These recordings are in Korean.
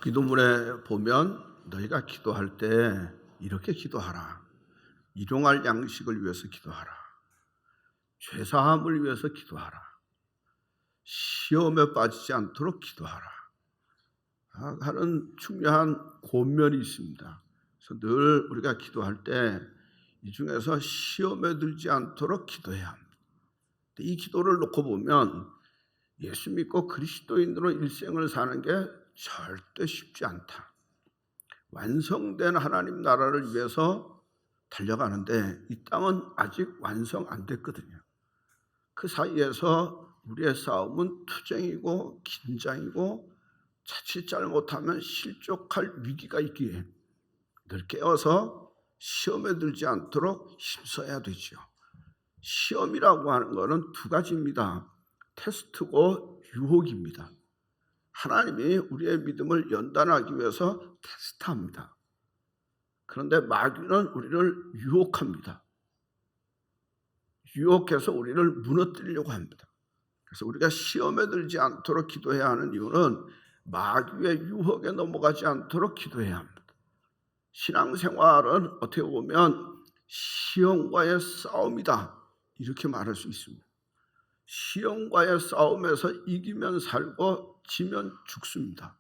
기도문에 보면 너희가 기도할 때 이렇게 기도하라. 일용할 양식을 위해서 기도하라. 죄사함을 위해서 기도하라. 시험에 빠지지 않도록 기도하라 하는 중요한 권면이 있습니다. 그래서 늘 우리가 기도할 때 이 중에서 시험에 들지 않도록 기도해야 합니다. 이 기도를 놓고 보면 예수 믿고 그리스도인으로 일생을 사는 게 절대 쉽지 않다. 완성된 하나님 나라를 위해서 달려가는데 이 땅은 아직 완성 안 됐거든요. 그 사이에서 우리의 싸움은 투쟁이고 긴장이고 자칫 잘못하면 실족할 위기가 있기에 늘 깨어서 시험에 들지 않도록 힘써야 되죠. 시험이라고 하는 것은 두 가지입니다. 테스트고 유혹입니다. 하나님이 우리의 믿음을 연단하기 위해서 테스트합니다. 그런데 마귀는 우리를 유혹합니다. 유혹해서 우리를 무너뜨리려고 합니다. 그래서 우리가 시험에 들지 않도록 기도해야 하는 이유는 마귀의 유혹에 넘어가지 않도록 기도해야 합니다. 신앙생활은 어떻게 보면 시험과의 싸움이다 이렇게 말할 수 있습니다. 시험과의 싸움에서 이기면 살고 지면 죽습니다.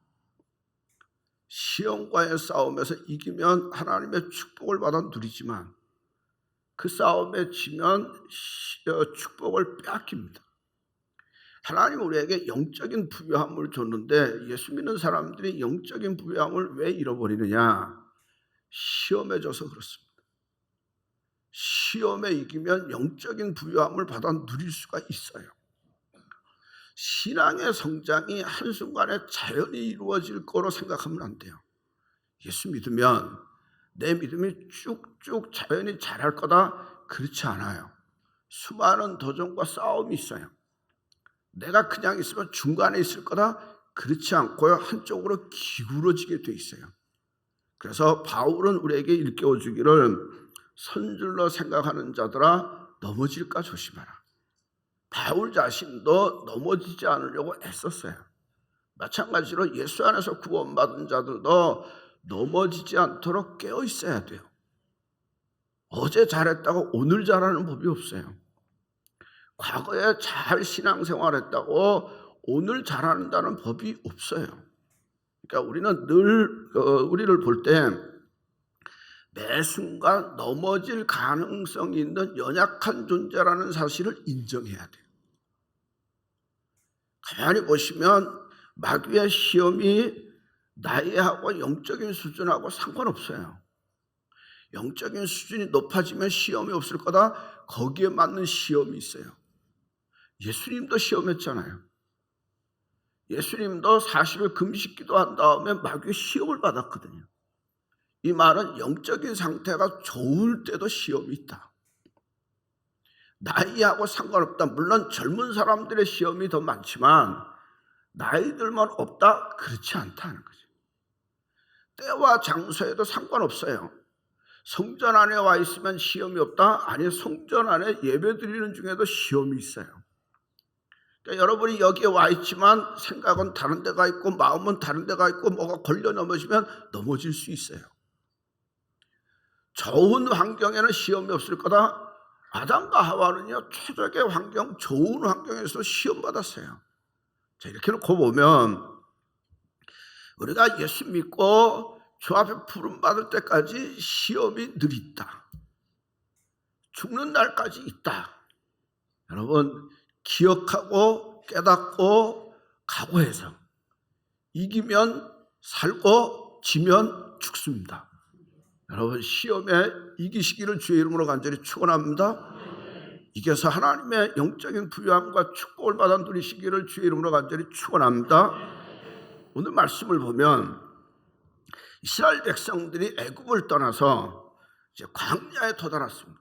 시험과의 싸움에서 이기면 하나님의 축복을 받아 누리지만 그 싸움에 지면 축복을 빼앗깁니다. 하나님은 우리에게 영적인 부유함을 줬는데 예수 믿는 사람들이 영적인 부유함을 왜 잃어버리느냐? 시험에 져서 그렇습니다. 시험에 이기면 영적인 부유함을 받아 누릴 수가 있어요. 신앙의 성장이 한순간에 자연히 이루어질 거로 생각하면 안 돼요. 예수 믿으면 내 믿음이 쭉쭉 자연히 자랄 거다 그렇지 않아요. 수많은 도전과 싸움이 있어요. 내가 그냥 있으면 중간에 있을 거다 그렇지 않고요. 한쪽으로 기울어지게 돼 있어요. 그래서 바울은 우리에게 일깨워 주기를 선줄로 생각하는 자들아 넘어질까 조심하라. 바울 자신도 넘어지지 않으려고 애썼어요. 마찬가지로 예수 안에서 구원받은 자들도 넘어지지 않도록 깨어 있어야 돼요. 어제 잘했다고 오늘 잘하는 법이 없어요. 과거에 잘 신앙생활했다고 오늘 잘한다는 법이 없어요. 그러니까 우리는 늘 우리를 볼 때 매 순간 넘어질 가능성이 있는 연약한 존재라는 사실을 인정해야 돼요. 가만히 보시면 마귀의 시험이 나이하고 영적인 수준하고 상관없어요. 영적인 수준이 높아지면 시험이 없을 거다. 거기에 맞는 시험이 있어요. 예수님도 시험했잖아요. 예수님도 40일 금식 기도한 다음에 마귀의 시험을 받았거든요. 이 말은 영적인 상태가 좋을 때도 시험이 있다. 나이하고 상관없다. 물론 젊은 사람들의 시험이 더 많지만 나이 들면 없다? 그렇지 않다는 거죠. 때와 장소에도 상관없어요. 성전 안에 와 있으면 시험이 없다? 아니, 성전 안에 예배 드리는 중에도 시험이 있어요. 그러니까 여러분이 여기에 와 있지만 생각은 다른 데가 있고 마음은 다른 데가 있고 뭐가 걸려 넘어지면 넘어질 수 있어요. 좋은 환경에는 시험이 없을 거다. 아담과 하와는요 최적의 환경, 좋은 환경에서 시험 받았어요. 자, 이렇게 놓고 보면 우리가 예수 믿고 주 앞에 부름 받을 때까지 시험이 늘 있다. 죽는 날까지 있다. 여러분 기억하고 깨닫고 각오해서 이기면 살고 지면 죽습니다. 여러분 시험에 이기시기를 주의 이름으로 간절히 축원합니다. 이겨서 하나님의 영적인 부유함과 축복을 받아 누리시기를 주의 이름으로 간절히 축원합니다. 오늘 말씀을 보면 이스라엘 백성들이 애굽을 떠나서 이제 광야에 도달했습니다.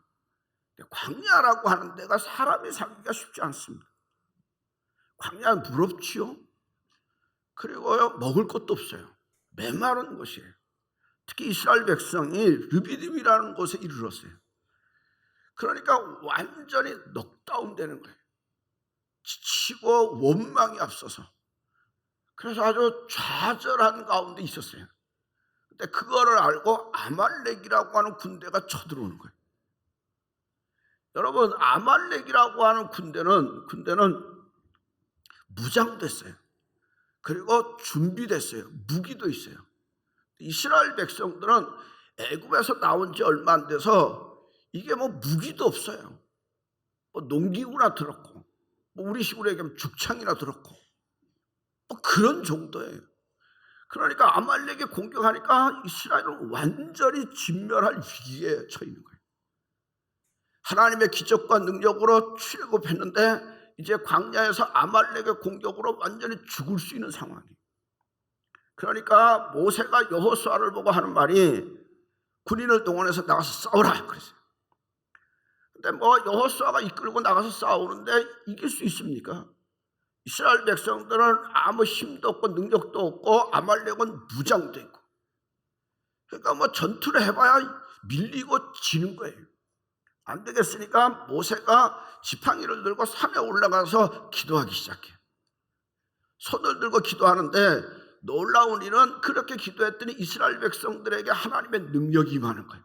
광야라고 하는 데가 사람이 살기가 쉽지 않습니다. 광야는 물 없지요. 그리고요 먹을 것도 없어요. 메마른 곳이에요. 특히 이스라엘 백성이 르비딤이라는 곳에 이르렀어요. 그러니까 완전히 넉다운 되는 거예요. 지치고 원망이 앞서서. 그래서 아주 좌절한 가운데 있었어요. 근데 그거를 알고 아말렉이라고 하는 군대가 쳐들어오는 거예요. 여러분, 아말렉이라고 하는 군대는 무장됐어요. 그리고 준비됐어요. 무기도 있어요. 이스라엘 백성들은 애굽에서 나온 지 얼마 안 돼서 이게 뭐 무기도 없어요. 뭐 농기구나 들었고, 뭐 우리 식으로 얘기하면 죽창이나 들었고, 뭐 그런 정도예요. 그러니까 아말렉이 공격하니까 이스라엘은 완전히 진멸할 위기에 처해 있는 거예요. 하나님의 기적과 능력으로 출애굽했는데 이제 광야에서 아말렉의 공격으로 완전히 죽을 수 있는 상황이에요. 그러니까 모세가 여호수아를 보고 하는 말이 군인을 동원해서 나가서 싸우라 그랬어요. 근데 뭐 여호수아가 이끌고 나가서 싸우는데 이길 수 있습니까? 이스라엘 백성들은 아무 힘도 없고 능력도 없고 아말렉은 무장도 있고, 그러니까 뭐 전투를 해봐야 밀리고 지는 거예요. 안 되겠으니까 모세가 지팡이를 들고 산에 올라가서 기도하기 시작해요. 손을 들고 기도하는데 놀라운 일은 그렇게 기도했더니 이스라엘 백성들에게 하나님의 능력이 임하는 거예요.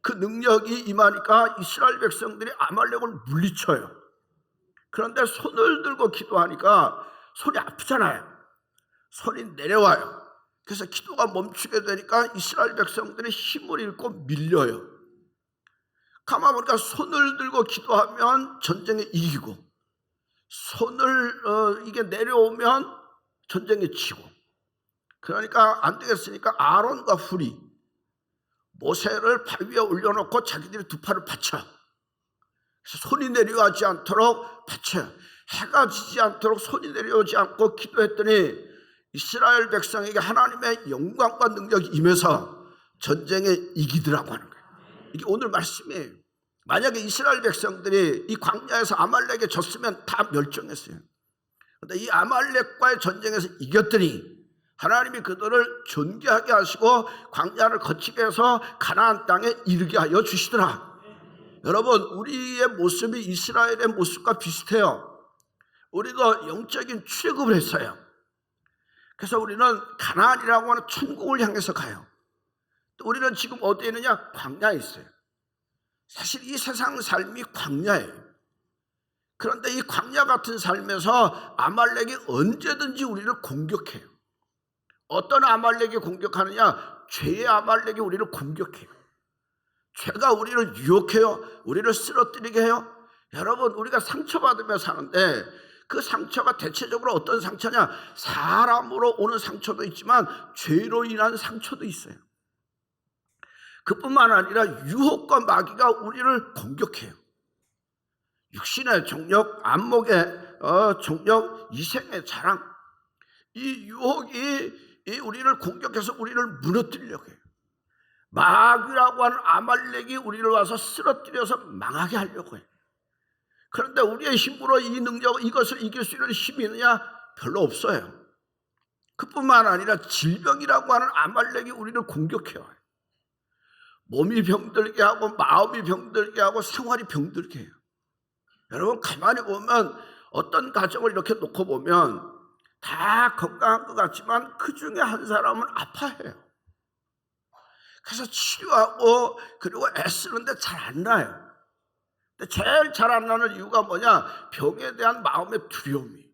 그 능력이 임하니까 이스라엘 백성들이 아말렉을 물리쳐요. 그런데 손을 들고 기도하니까 손이 아프잖아요. 손이 내려와요. 그래서 기도가 멈추게 되니까 이스라엘 백성들이 힘을 잃고 밀려요. 가만 보니까 손을 들고 기도하면 전쟁에 이기고, 손을 이게 내려오면 전쟁에 지고. 그러니까 안 되겠으니까 아론과 훌이 모세를 발 위에 올려놓고 자기들이 두 팔을 받쳐. 그래서 손이 내려오지 않도록 받쳐요. 해가 지지 않도록 손이 내려오지 않고 기도했더니 이스라엘 백성에게 하나님의 영광과 능력이 임해서 전쟁에 이기더라고 하는 거예요. 이게 오늘 말씀이에요. 만약에 이스라엘 백성들이 이 광야에서 아말렉에 졌으면 다 멸종했어요. 그런데 이 아말렉과의 전쟁에서 이겼더니 하나님이 그들을 존귀하게 하시고 광야를 거치게 해서 가나안 땅에 이르게 하여 주시더라. 여러분, 우리의 모습이 이스라엘의 모습과 비슷해요. 우리도 영적인 출애굽을 했어요. 그래서 우리는 가나안이라고 하는 천국을 향해서 가요. 또 우리는 지금 어디에 있느냐? 광야에 있어요. 사실 이 세상 삶이 광야예요. 그런데 이 광야 같은 삶에서 아말렉이 언제든지 우리를 공격해요. 어떤 아말렉이 공격하느냐? 죄의 아말렉이 우리를 공격해요. 죄가 우리를 유혹해요. 우리를 쓰러뜨리게 해요. 여러분, 우리가 상처받으며 사는데 그 상처가 대체적으로 어떤 상처냐? 사람으로 오는 상처도 있지만 죄로 인한 상처도 있어요. 그뿐만 아니라 유혹과 마귀가 우리를 공격해요. 육신의 정력, 안목의 정력, 이생의 자랑, 이 유혹이 우리를 공격해서 우리를 무너뜨리려고 해요. 마귀라고 하는 아말렉이 우리를 와서 쓰러뜨려서 망하게 하려고 해요. 그런데 우리의 힘으로 이 능력, 이것을 이길 수 있는 힘이 있느냐? 별로 없어요. 그뿐만 아니라 질병이라고 하는 아말렉이 우리를 공격해요. 몸이 병들게 하고 마음이 병들게 하고 생활이 병들게 해요. 여러분, 가만히 보면 어떤 가정을 이렇게 놓고 보면 다 건강한 것 같지만 그 중에 한 사람은 아파해요. 그래서 치료하고 그리고 애쓰는데 잘 안 나요. 근데 제일 잘 안 나는 이유가 뭐냐? 병에 대한 마음의 두려움이.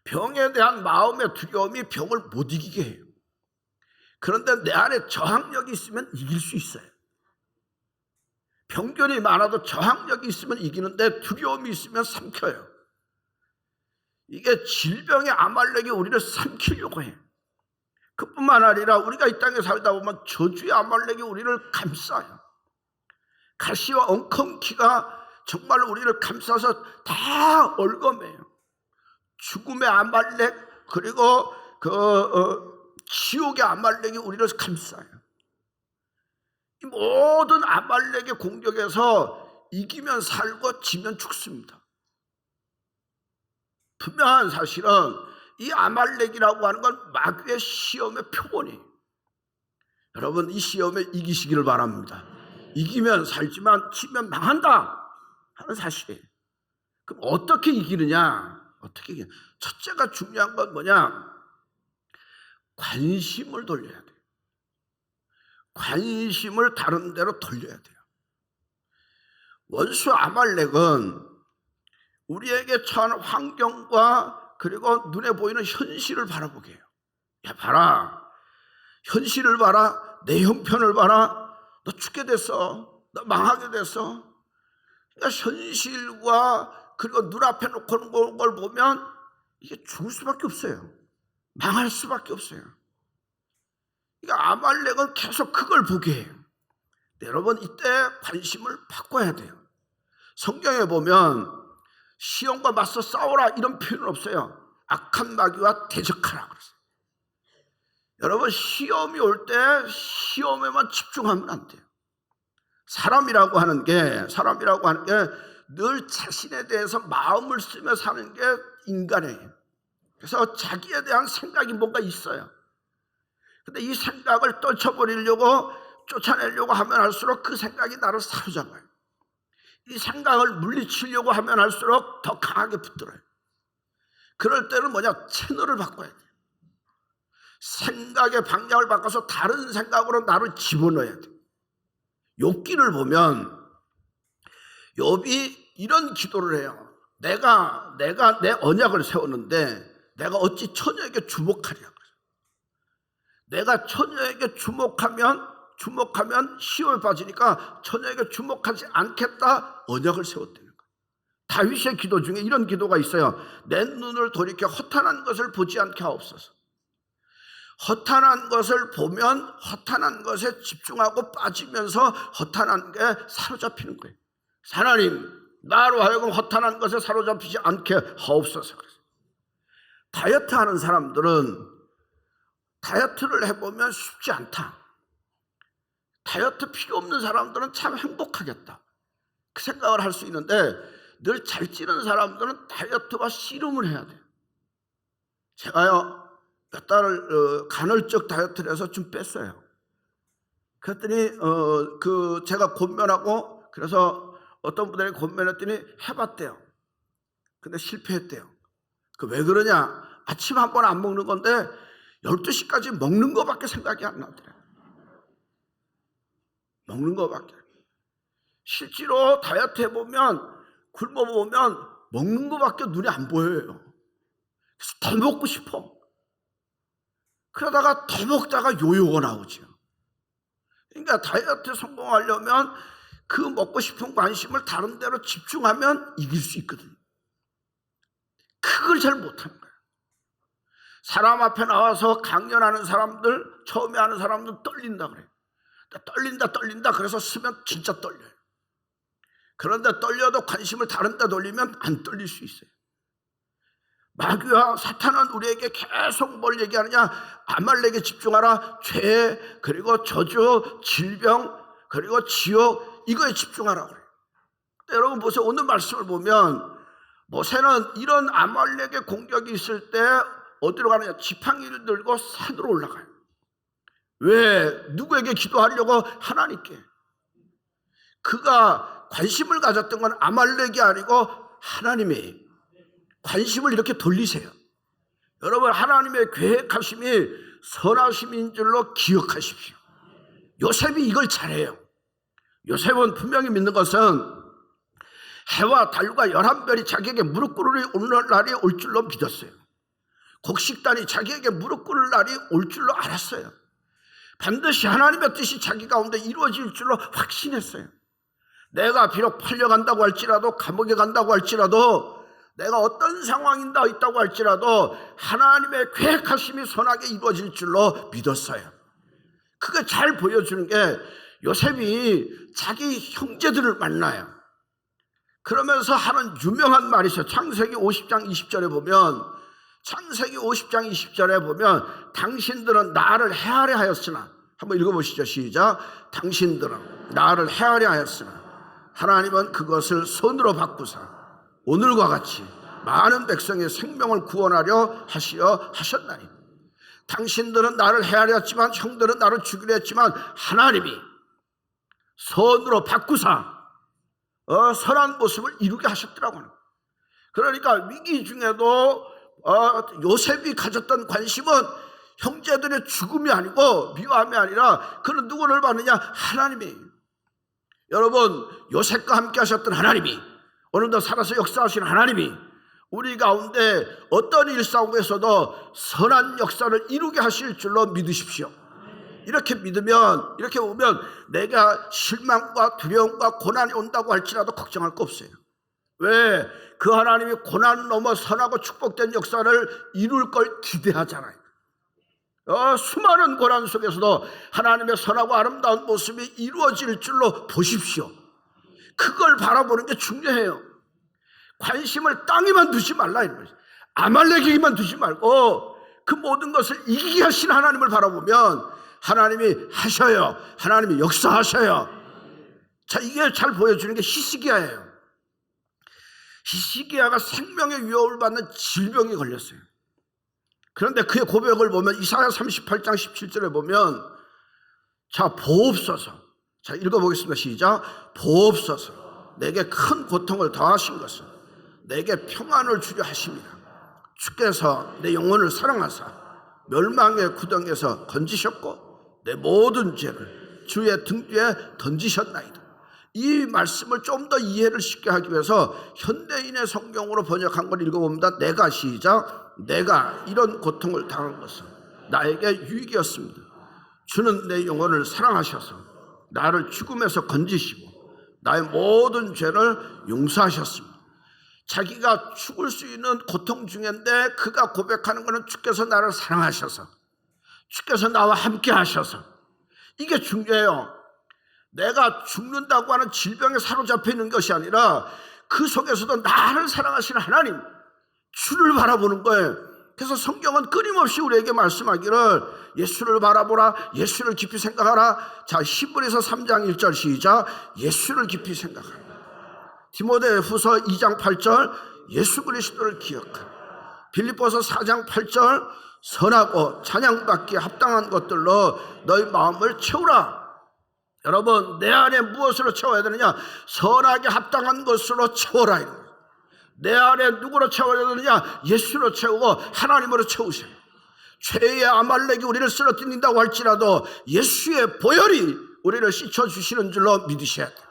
병에 대한 마음의 두려움이 병을 못 이기게 해요. 그런데 내 안에 저항력이 있으면 이길 수 있어요. 병균이 많아도 저항력이 있으면 이기는데 두려움이 있으면 삼켜요. 이게 질병의 아말렉이 우리를 삼키려고 해요. 그뿐만 아니라 우리가 이 땅에 살다 보면 저주의 아말렉이 우리를 감싸요. 가시와 엉겅퀴가 정말 우리를 감싸서 다 얽어매요. 죽음의 아말렉, 그리고 지옥의 아말렉이 우리를 감싸요. 이 모든 아말렉의 공격에서 이기면 살고 지면 죽습니다. 분명한 사실은 이 아말렉이라고 하는 건 마귀의 시험의 표본이에요. 여러분, 이 시험에 이기시기를 바랍니다. 이기면 살지만 지면 망한다 하는 사실이에요. 그럼 어떻게 이기느냐? 어떻게 얘기해? 첫째가 중요한 건 뭐냐? 관심을 돌려야 돼요. 관심을 다른 데로 돌려야 돼요. 원수 아말렉은 우리에게 처한 환경과 그리고 눈에 보이는 현실을 바라보게 해요. 야, 봐라. 현실을 봐라. 내 형편을 봐라. 너 죽게 됐어. 너 망하게 됐어. 그러니까 현실과 그리고 눈앞에 놓고 온 걸 보면 이게 죽을 수밖에 없어요. 망할 수밖에 없어요. 그러니까 아말렉은 계속 그걸 보게 해요. 여러분, 이때 관심을 바꿔야 돼요. 성경에 보면 시험과 맞서 싸우라 이런 표현은 없어요. 악한 마귀와 대적하라 그랬어요. 여러분, 시험이 올 때 시험에만 집중하면 안 돼요. 사람이라고 하는 게 늘 자신에 대해서 마음을 쓰며 사는 게 인간이에요. 그래서 자기에 대한 생각이 뭔가 있어요. 근데 이 생각을 떨쳐버리려고 쫓아내려고 하면 할수록 그 생각이 나를 사로잡아요. 이 생각을 물리치려고 하면 할수록 더 강하게 붙들어요. 그럴 때는 뭐냐? 채널을 바꿔야 돼요. 생각의 방향을 바꿔서 다른 생각으로 나를 집어넣어야 돼요. 욥기를 보면 욥이 이런 기도를 해요. 내가 내 언약을 세웠는데 내가 어찌 처녀에게 주목하랴. 내가 처녀에게 주목하면 시험에 빠지니까 처녀에게 주목하지 않겠다 언약을 세웠다는 거예요. 다윗의 기도 중에 이런 기도가 있어요. 내 눈을 돌이켜 허탄한 것을 보지 않게 하옵소서. 허탄한 것을 보면 허탄한 것에 집중하고 빠지면서 허탄한 게 사로잡히는 거예요. 하나님, 나로 하여금 허탄한 것에 사로잡히지 않게 하옵소서. 다이어트 하는 사람들은 다이어트를 해보면 쉽지 않다. 다이어트 필요 없는 사람들은 참 행복하겠다. 그 생각을 할 수 있는데 늘 잘 찌는 사람들은 다이어트와 씨름을 해야 돼요. 제가요 몇 달을 간헐적 다이어트를 해서 좀 뺐어요. 그랬더니 제가 권면하고 그래서 어떤 분들이 권면했더니 해봤대요. 근데 실패했대요. 왜 그러냐? 아침 한 번 안 먹는 건데 12시까지 먹는 거밖에 생각이 안 나더래요. 먹는 거밖에. 실제로 다이어트 해보면 굶어보면 먹는 거밖에 눈에 안 보여요. 그래서 더 먹고 싶어. 그러다가 더 먹다가 요요가 나오죠. 그러니까 다이어트 성공하려면 그 먹고 싶은 관심을 다른 데로 집중하면 이길 수 있거든요. 그걸 잘 못하는 거예요. 사람 앞에 나와서 강연하는 사람들, 처음에 하는 사람들 떨린다 그래요. 떨린다. 그래서 쓰면 진짜 떨려요. 그런데 떨려도 관심을 다른 데 돌리면 안 떨릴 수 있어요. 마귀와 사탄은 우리에게 계속 뭘 얘기하느냐? 아말렉에 집중하라. 죄, 그리고 저주, 질병, 그리고 지옥, 이거에 집중하라 그래요. 여러분 보세요. 오늘 말씀을 보면 모세는 이런 아말렉의 공격이 있을 때 어디로 가느냐? 지팡이를 들고 산으로 올라가요. 왜? 누구에게 기도하려고? 하나님께. 그가 관심을 가졌던 건 아말렉이 아니고 하나님이 관심을 이렇게 돌리세요. 여러분, 하나님의 계획하심이 선하심인 줄로 기억하십시오. 요셉이 이걸 잘해요. 요셉은 분명히 믿는 것은 해와 달과 11별이 자기에게 무릎 꿇을 날이 올 줄로 믿었어요. 곡식단이 자기에게 무릎 꿇을 날이 올 줄로 알았어요. 반드시 하나님의 뜻이 자기 가운데 이루어질 줄로 확신했어요. 내가 비록 팔려간다고 할지라도, 감옥에 간다고 할지라도, 내가 어떤 상황인가 있다고 할지라도 하나님의 계획하심이 선하게 이루어질 줄로 믿었어요. 그게 잘 보여주는 게 요셉이 자기 형제들을 만나요. 그러면서 하는 유명한 말이 있어요. 창세기 50장 20절에 보면 당신들은 나를 헤아려 하였으나, 한번 읽어보시죠. 시작. 당신들은 나를 헤아려 하였으나 하나님은 그것을 선으로 바꾸사 오늘과 같이 많은 백성의 생명을 구원하려 하셨나니, 당신들은 나를 헤아려 했지만, 형들은 나를 죽이려 했지만 하나님이 선으로 바꾸사 선한 모습을 이루게 하셨더라고요. 그러니까 위기 중에도 요셉이 가졌던 관심은 형제들의 죽음이 아니고 미워함이 아니라 그는 누구를 받느냐? 하나님이. 여러분, 요셉과 함께 하셨던 하나님이, 오늘도 살아서 역사하신 하나님이 우리 가운데 어떤 일상에서도 선한 역사를 이루게 하실 줄로 믿으십시오. 이렇게 믿으면, 이렇게 보면 내가 실망과 두려움과 고난이 온다고 할지라도 걱정할 거 없어요. 왜? 그 하나님이 고난을 넘어 선하고 축복된 역사를 이룰 걸 기대하잖아요. 수많은 고난 속에서도 하나님의 선하고 아름다운 모습이 이루어질 줄로 보십시오. 그걸 바라보는 게 중요해요. 관심을 땅에만 두지 말라 이런 거죠. 아말렉에게만 두지 말고 그 모든 것을 이기게 하신 하나님을 바라보면 하나님이 하셔요. 하나님이 역사하셔요. 자, 이게 잘 보여주는 게 히스기야예요. 히스기야가 생명의 위협을 받는 질병이 걸렸어요. 그런데 그의 고백을 보면 이사야 38장 17절에 보면, 자, 보옵소서. 자, 읽어보겠습니다. 시작. 보옵소서. 내게 큰 고통을 더하신 것은 내게 평안을 주려 하십니다. 주께서 내 영혼을 사랑하사 멸망의 구덩이에서 건지셨고 내 모든 죄를 주의 등 뒤에 던지셨나이다. 이 말씀을 좀 더 이해를 쉽게 하기 위해서 현대인의 성경으로 번역한 걸 읽어봅니다. 내가, 시작. 내가 이런 고통을 당한 것은 나에게 유익이었습니다. 주는 내 영혼을 사랑하셔서 나를 죽음에서 건지시고 나의 모든 죄를 용서하셨습니다. 자기가 죽을 수 있는 고통 중인데 그가 고백하는 것은 주께서 나를 사랑하셔서, 주께서 나와 함께 하셔서. 이게 중요해요. 내가 죽는다고 하는 질병에 사로잡혀 있는 것이 아니라 그 속에서도 나를 사랑하시는 하나님, 주를 바라보는 거예요. 그래서 성경은 끊임없이 우리에게 말씀하기를 예수를 바라보라, 예수를 깊이 생각하라. 자, 히브리서 3장 1절 시작. 예수를 깊이 생각하라. 디모데후서 2장 8절 예수 그리스도를 기억하라. 빌립보서 4장 8절 선하고 찬양받기에 합당한 것들로 너희 마음을 채우라. 여러분, 내 안에 무엇으로 채워야 되느냐? 선하게 합당한 것으로 채워라. 내 안에 누구로 채워야 되느냐? 예수로 채우고 하나님으로 채우세요. 죄의 아말렉이 우리를 쓰러뜨린다고 할지라도 예수의 보혈이 우리를 씻어주시는 줄로 믿으셔야 돼요.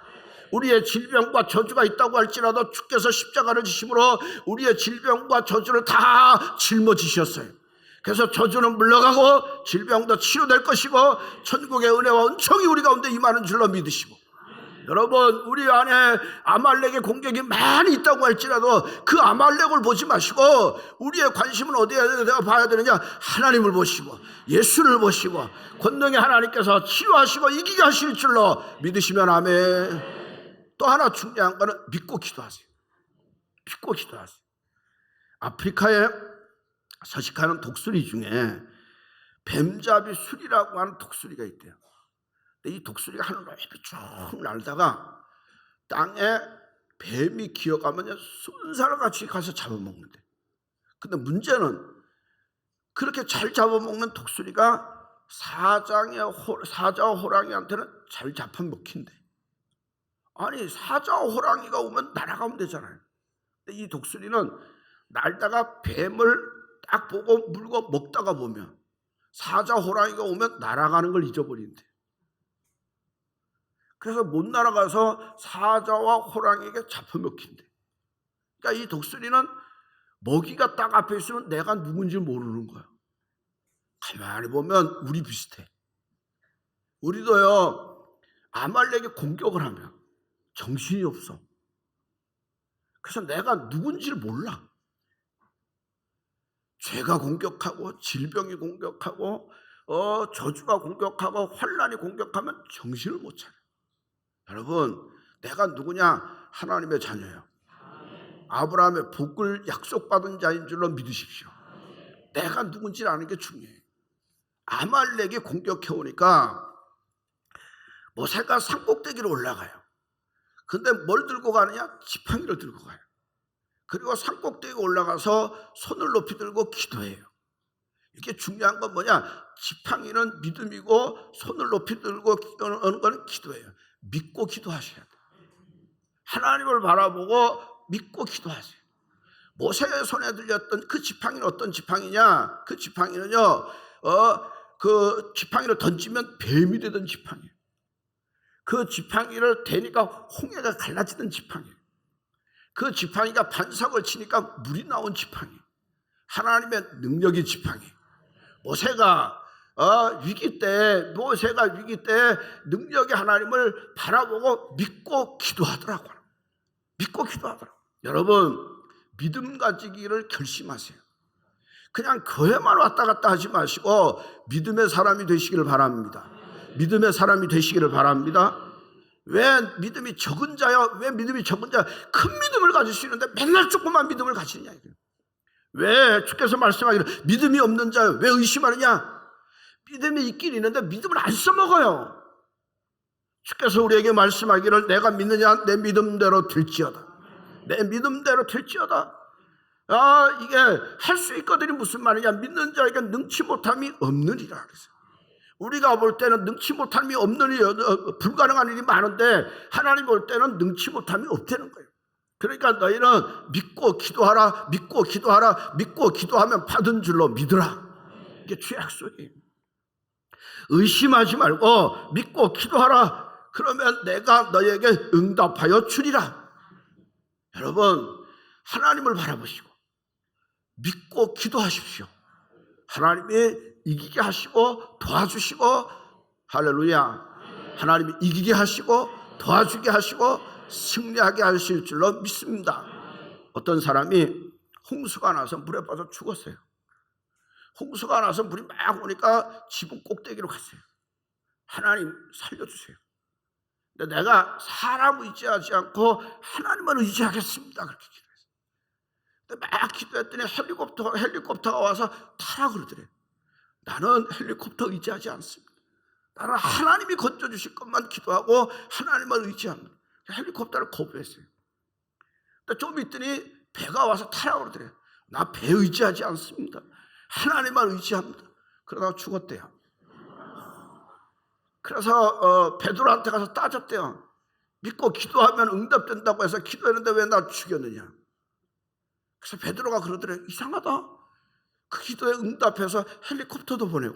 우리의 질병과 저주가 있다고 할지라도 주께서 십자가를 지심으로 우리의 질병과 저주를 다 짊어지셨어요. 그래서 저주는 물러가고 질병도 치료될 것이고 천국의 은혜와 은총이 우리 가운데 임하는 줄로 믿으시고, 여러분, 우리 안에 아말렉의 공격이 많이 있다고 할지라도 그 아말렉을 보지 마시고 우리의 관심은 어디에 봐야 되느냐? 하나님을 보시고 예수를 보시고 권능의 하나님께서 치유하시고 이기게 하실 줄로 믿으시면 아멘. 또 하나 중요한 거는 믿고 기도하세요. 믿고 기도하세요. 아프리카에 서식하는 독수리 중에 뱀잡이 수리라고 하는 독수리가 있대요. 근데 이 독수리가 하늘 높이 쭉 날다가 땅에 뱀이 기어가면 순살같이 가서 잡아먹는데, 근데 문제는 그렇게 잘 잡아먹는 독수리가 사자와 호랑이한테는 잘 잡아먹힌대. 아니, 사자와 호랑이가 오면 날아가면 되잖아요. 근데 이 독수리는 날다가 뱀을 딱 보고 물고 먹다가 보면 사자 호랑이가 오면 날아가는 걸 잊어버린대. 그래서 못 날아가서 사자와 호랑이에게 잡혀먹힌대. 그러니까 이 독수리는 먹이가 딱 앞에 있으면 내가 누군지 모르는 거야. 가만히 보면 우리 비슷해. 우리도요, 아말렉이 공격을 하면 정신이 없어. 그래서 내가 누군지를 몰라. 죄가 공격하고 질병이 공격하고 저주가 공격하고 환난이 공격하면 정신을 못 차려. 여러분, 내가 누구냐? 하나님의 자녀예요. 아브라함의 복을 약속받은 자인 줄로 믿으십시오. 내가 누군지 아는 게 중요해요. 아말렉이 공격해 오니까 모세가 산꼭대기로 올라가요. 근데 뭘 들고 가느냐? 지팡이를 들고 가요. 그리고 산꼭대기에 올라가서 손을 높이 들고 기도해요. 이게 중요한 건 뭐냐? 지팡이는 믿음이고 손을 높이 들고 하는 건 기도예요. 믿고 기도하셔야 돼요. 하나님을 바라보고 믿고 기도하세요. 모세의 손에 들렸던 그 지팡이는 어떤 지팡이냐? 그 지팡이는요, 그 지팡이를 던지면 뱀이 되던 지팡이에요. 그 지팡이를 대니까 홍해가 갈라지던 지팡이에요. 그 지팡이가 반석을 치니까 물이 나온 지팡이. 하나님의 능력의 지팡이. 모세가 위기 때 능력의 하나님을 바라보고 믿고 기도하더라고요. 믿고 기도하더라고요. 여러분, 믿음 가지기를 결심하세요. 그냥 교회만 왔다 갔다 하지 마시고 믿음의 사람이 되시기를 바랍니다. 믿음의 사람이 되시기를 바랍니다. 왜 믿음이 적은 자여? 왜 믿음이 적은 자여? 큰 믿음을 가질 수 있는데 맨날 조그만 믿음을 가지느냐. 왜 주께서 말씀하기를 믿음이 없는 자여 왜 의심하느냐? 믿음이 있긴 있는데 믿음을 안 써먹어요. 주께서 우리에게 말씀하기를 내가 믿느냐? 내 믿음대로 될지어다. 내 믿음대로 될지어다. 이게 할 수 있거든요. 무슨 말이냐? 믿는 자에게 능치 못함이 없느니라. 그래서 우리가 볼 때는 능치 못함이 없는 일, 불가능한 일이 많은데 하나님 볼 때는 능치 못함이 없다는 거예요. 그러니까 너희는 믿고 기도하라, 믿고 기도하라, 믿고 기도하면 받은 줄로 믿으라. 이게 주의 약속이에요. 의심하지 말고 믿고 기도하라. 그러면 내가 너희에게 응답하여 주리라. 여러분, 하나님을 바라보시고 믿고 기도하십시오. 하나님이 이기게 하시고 도와주시고, 할렐루야, 하나님이 이기게 하시고 도와주게 하시고 승리하게 하실 줄로 믿습니다. 어떤 사람이 홍수가 나서 물에 빠져 죽었어요. 홍수가 나서 물이 막 오니까 지붕 꼭대기로 갔어요. 하나님 살려주세요. 근데 내가 사람 의지하지 않고 하나님만 의지하겠습니다. 그렇게 기도했어요. 근데 막 기도했더니 헬리콥터가 와서 타라 그러더래요. 나는 헬리콥터 의지하지 않습니다. 나는 하나님이 건져주실 것만 기도하고 하나님만 의지합니다. 헬리콥터를 거부했어요. 근데 좀 있더니 배가 와서 타라 그러더래요. 나 배 의지하지 않습니다. 하나님만 의지합니다. 그러다가 죽었대요. 그래서 베드로한테 가서 따졌대요. 믿고 기도하면 응답된다고 해서 기도했는데 왜 나 죽였느냐. 그래서 베드로가 그러더래요. 이상하다. 그 기도에 응답해서 헬리콥터도 보내고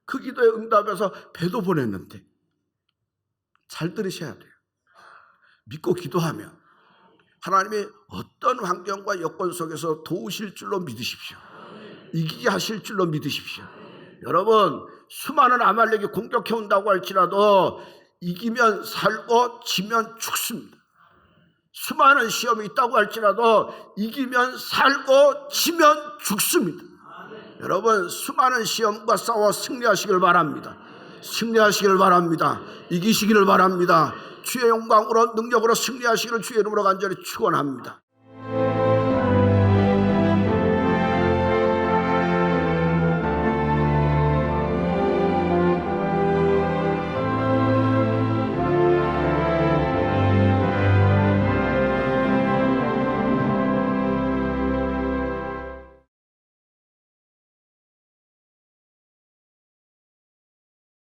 그 기도에 응답해서 배도 보냈는데. 잘 들으셔야 돼요. 믿고 기도하면 하나님이 어떤 환경과 여건 속에서 도우실 줄로 믿으십시오. 이기게 하실 줄로 믿으십시오. 여러분, 수많은 아말렉이 공격해 온다고 할지라도 이기면 살고 지면 죽습니다. 수많은 시험이 있다고 할지라도 이기면 살고 지면 죽습니다. 여러분, 수많은 시험과 싸워 승리하시길 바랍니다. 승리하시길 바랍니다. 이기시기를 바랍니다. 주의 영광으로 능력으로 승리하시기를 주의 이름으로 간절히 축원합니다.